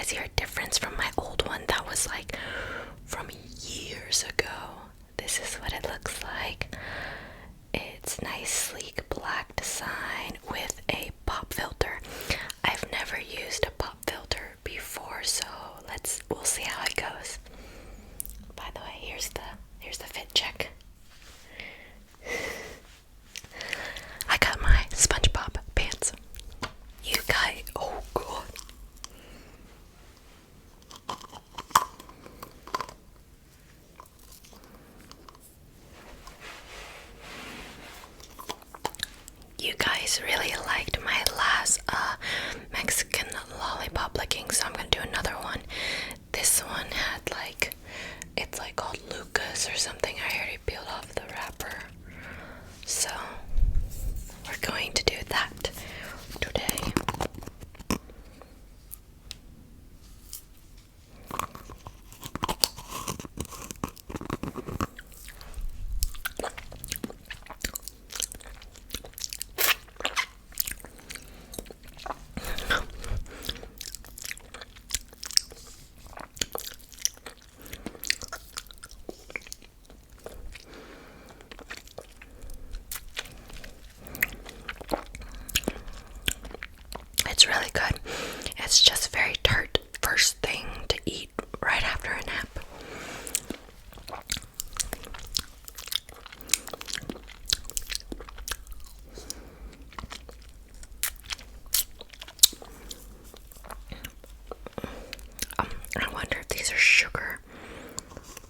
guys hear a difference from my old one that was like from years ago? This is what it looks like. It's nice, sleek black design with a pop filter. I've never used a pop filter before, so we'll see how it goes. By the way, here's the fit check. I got my SpongeBob pants. You guys, oh god. You guys really liked my last Mexican lollipop licking, so I'm gonna do another one. This one had like, it's like called Lucas or something. I already peeled off the wrapper, so we're going to do that today. It's really good. It's just very tart first thing to eat right after a nap. I wonder if these are sugar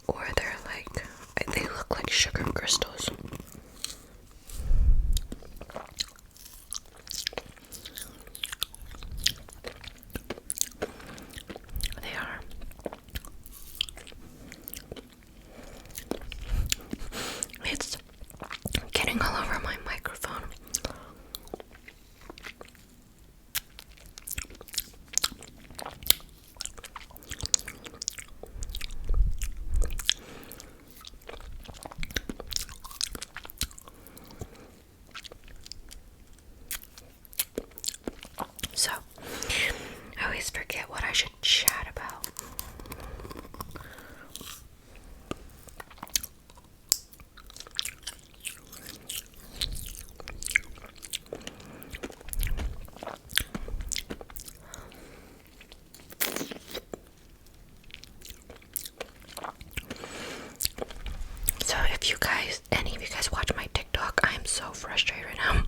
or they're like, they look like sugar crystals. They are. It's getting all over my microphone. So, I always forget what I should chat about. So if you guys, any of you guys watch my TikTok, I'm so frustrated right now.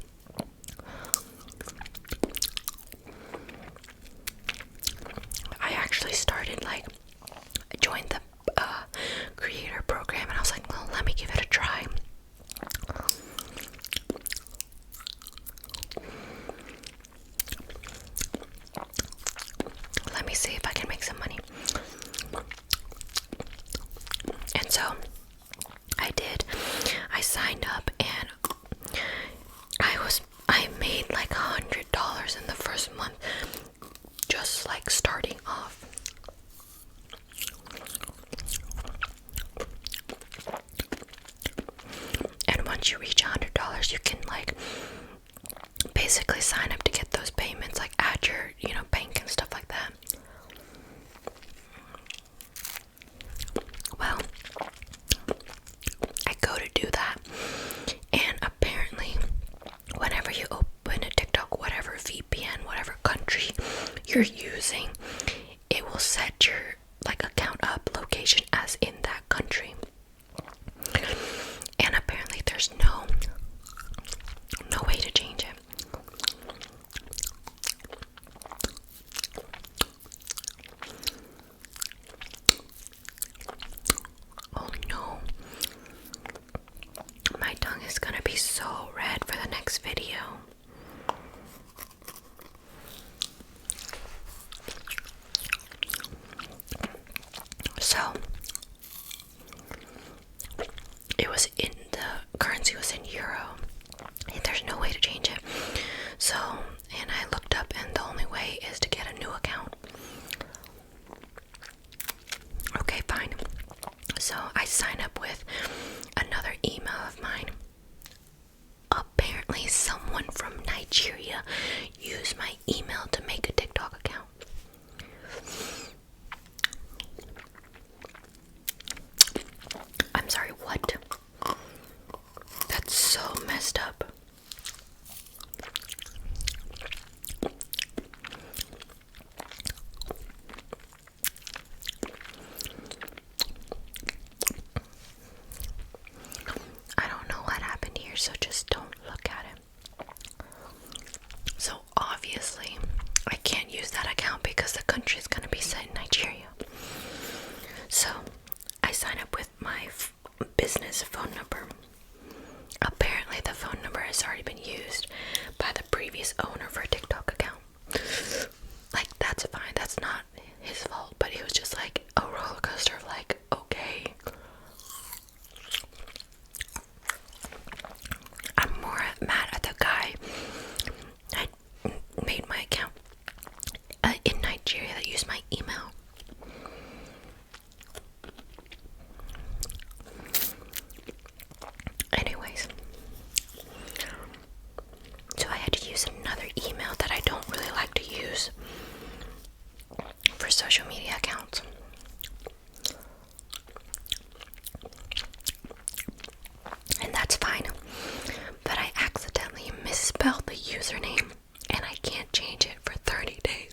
I actually started like, I joined the creator program and I was like, well, let me give it a try. Let me see if I can make some money. And so I did. I signed up and I made like $100 in the first month, just like starting off. And once you reach $100, you can like basically sign up to get those payments, like add your, bank and stuff like that. Well, I go to do that, and apparently whenever you open a TikTok, whatever VPN, whatever country you're using, it will set your like account up location as in that country. And apparently there's no way to change it. Oh no. My tongue is gonna be so red for the next video. So it was in the currency was in euro. And there's no way to change it. So, and I looked up and the only way is to get a new account. Okay, fine. So I sign up with another email of mine. Apparently someone from Nigeria used my email to make a TikTok account. messed up. I don't know what happened here, so just don't look at it. So obviously, I can't use that account because the country is going to be set in Nigeria. So I sign up with my business phone number. Apparently the phone number has already been used by the previous owner for a TikTok account. Like, that's fine, that's not his fault, but it was just like a roller coaster of like, okay. I'm more mad at the guy that made my account in Nigeria that used my email. Anyways, so I had to use another email that I don't really like to use for social media accounts. And that's fine, but I accidentally misspelled the username and I can't change it for 30 days.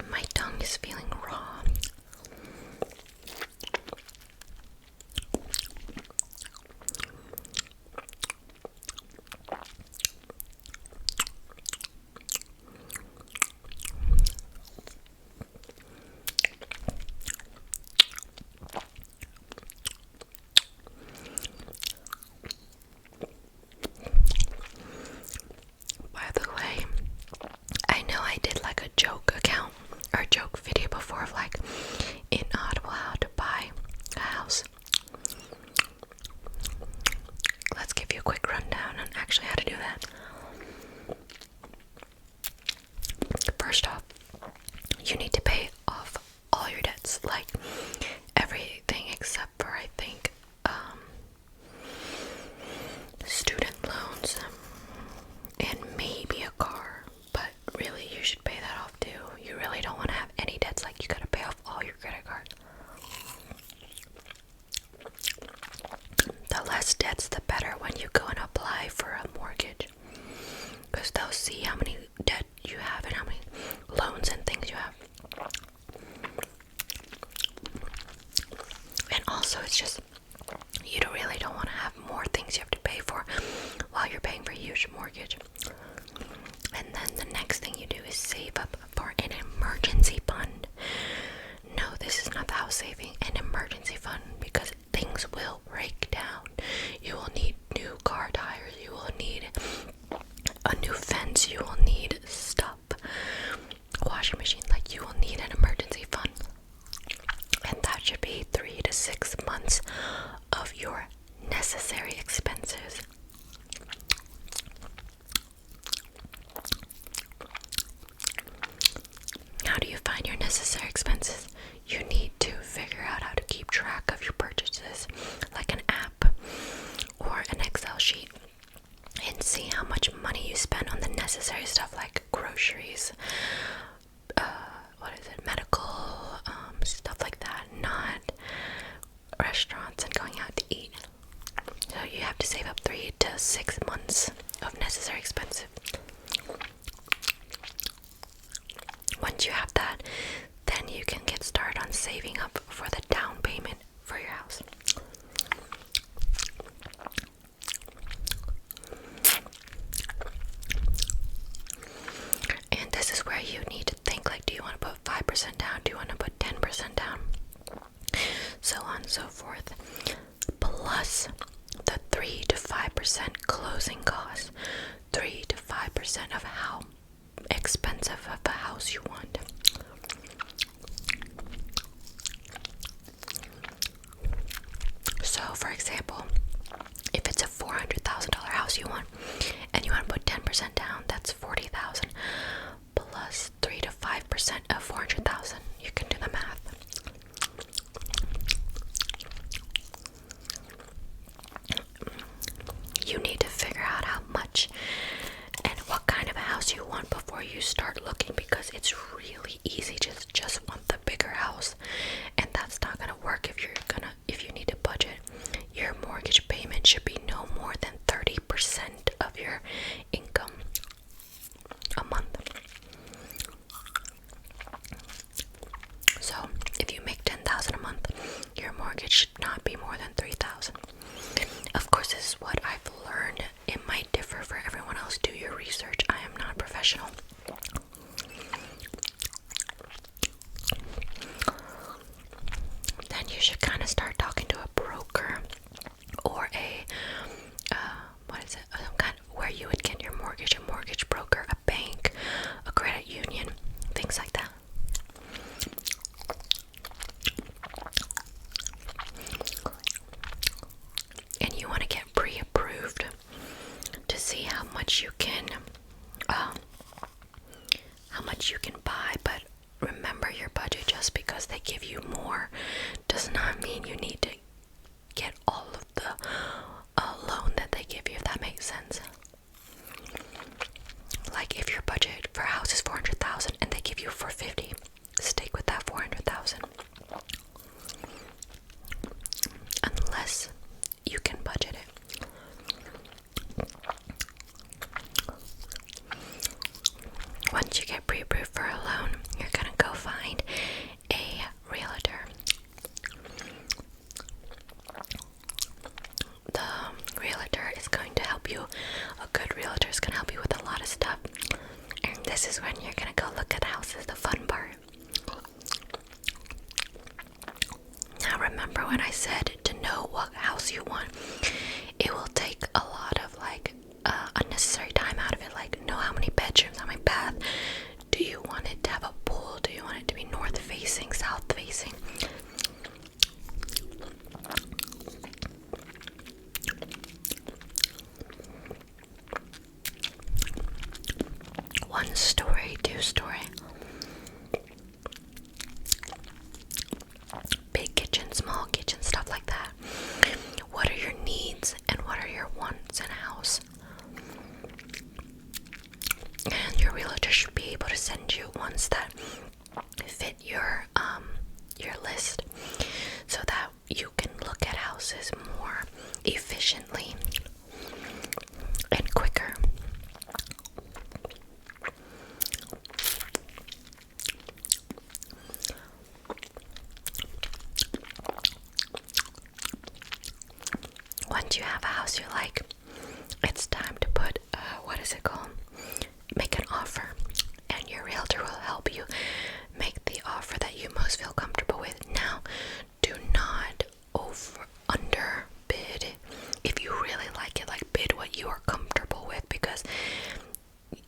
My tongue is feeling raw. By the way, I know I did like a joke account or joke video before of like inaudible how to buy a house. Let's give you a quick rundown on actually how to do that. First off, you need to pay off all your debts, like everything except for I think student loans and maybe a car, but really you should pay that off too. You really don't want to have any debts, like you gotta pay off all your credit cards. The less debts the better when you go and apply for a mortgage, because they'll see how many debt you have and how many loans and things you have. And also it's just, you really don't want to have more things you have to pay for while you're paying for a huge mortgage. And then the next thing you do is save up for an emergency fund. No, this is not the house saving, an emergency fund, because things will break down. You will need new car tires, you will need a new fence, you will need stuff, washing machine, like you will need an emergency fund. And that should be 3 to 6 months of your necessary expenses. How do you find your necessary expenses? You need to figure out how to keep track of your purchases, like an app or an Excel sheet, and see how much money you spend on the necessary stuff like groceries, medical, stuff like that, not restaurants and going out to eat. So you have to save up 3 to 6 months of necessary expenses. Once you have that, then you can get started on saving up for the down payment for your house. And this is where you need to think, like, do you want to put 5% down? Do you want to put 10% down? So on and so forth. Plus the 3 to 5% closing costs. 3 to 5% of how expensive of a house you want. So for example, if it's a $400,000 house you want and you want to put 10% down, that's $40,000 plus 3 to 5% of $400,000. You can do the math. You need to figure out how much much and what kind of a house you want before you start looking, because it's really easy to just want the bigger house, and that's not gonna work if you need a budget. Your mortgage payment should be no more than 30% of your income a month. So if you make $10,000 a month, your mortgage should not be more than $3,000. Of course, this is what I've learned. It might differ for everyone else. Do your research. I am not a professional. Then you should kind of start talking to a broker or a some kind of where you would get your mortgage, a mortgage broker, a bank, a credit union, things like that. And you want to get pre-approved to see how much you can buy. But remember your budget. Just because they give you more does not mean you need to get all of the loan that they give you, if that makes sense. Like if your budget for a house is $400,000 and they give you $450,000, stick with that $400,000 unless you can budget it. Once you get pre-approved for a loan, you're gonna go find a realtor. The realtor is going to help you. A good realtor is going to help you with a lot of stuff. And this is when you're going to go look at houses, the fun part. Now remember when I said to know what house you want, it will take a lot of unnecessary time out of it. Like, know how many bedrooms, how many baths. Do you want it to have a pool? Do you want it to be north facing, south facing? One story, two story, big kitchen, small kitchen, stuff like that. What are your needs and what are your wants in a house? And your realtor should be able to send you ones that fit your list, so that you can look at houses more efficiently and quicker. Once you have a house you like, it's time to put, make an offer. And your realtor will help you make the offer that you most feel comfortable with. Now, do not underbid. If you really like it, bid what you are comfortable with, because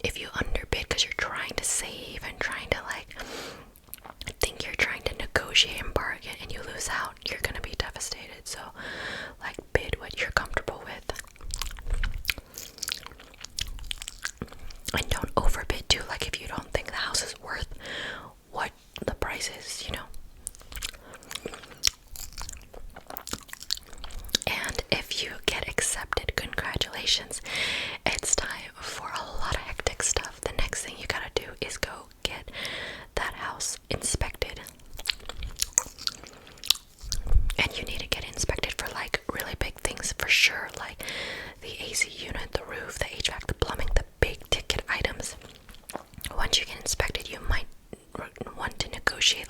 if you underbid because you're trying to save and trying to think you're trying to negotiate and bargain and you lose out, you're gonna be devastated. So bid what you're comfortable with, and don't overbid too. If you don't think the house is worth what the price is, And if you get accepted, congratulations. It's time for a lot of hectic stuff. The next thing you gotta do is go get that house inspected. And you need to get inspected for really big things for sure, like the AC unit, the roof, the HVAC, the plumbing, the big ticket items. Once you get inspected, you might want to negotiate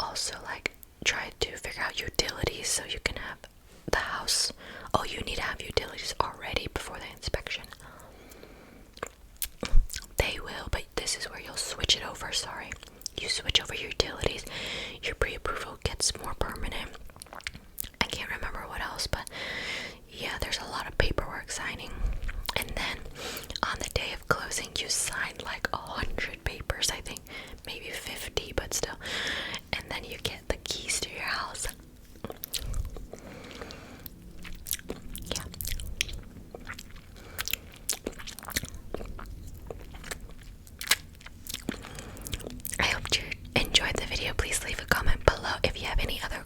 also like try to figure out utilities so you can have the house. Oh, you need to have utilities already before the inspection. They will, but this is where you'll switch it over. Sorry, you switch over your utilities, your pre-approval gets more permanent. I can't remember what else, but yeah, there's a lot of paperwork signing. And then on the day of closing, you sign like 100 papers, I think, maybe 50, but still. And then you get the keys to your house. Yeah. I hope you enjoyed the video. Please leave a comment below if you have any other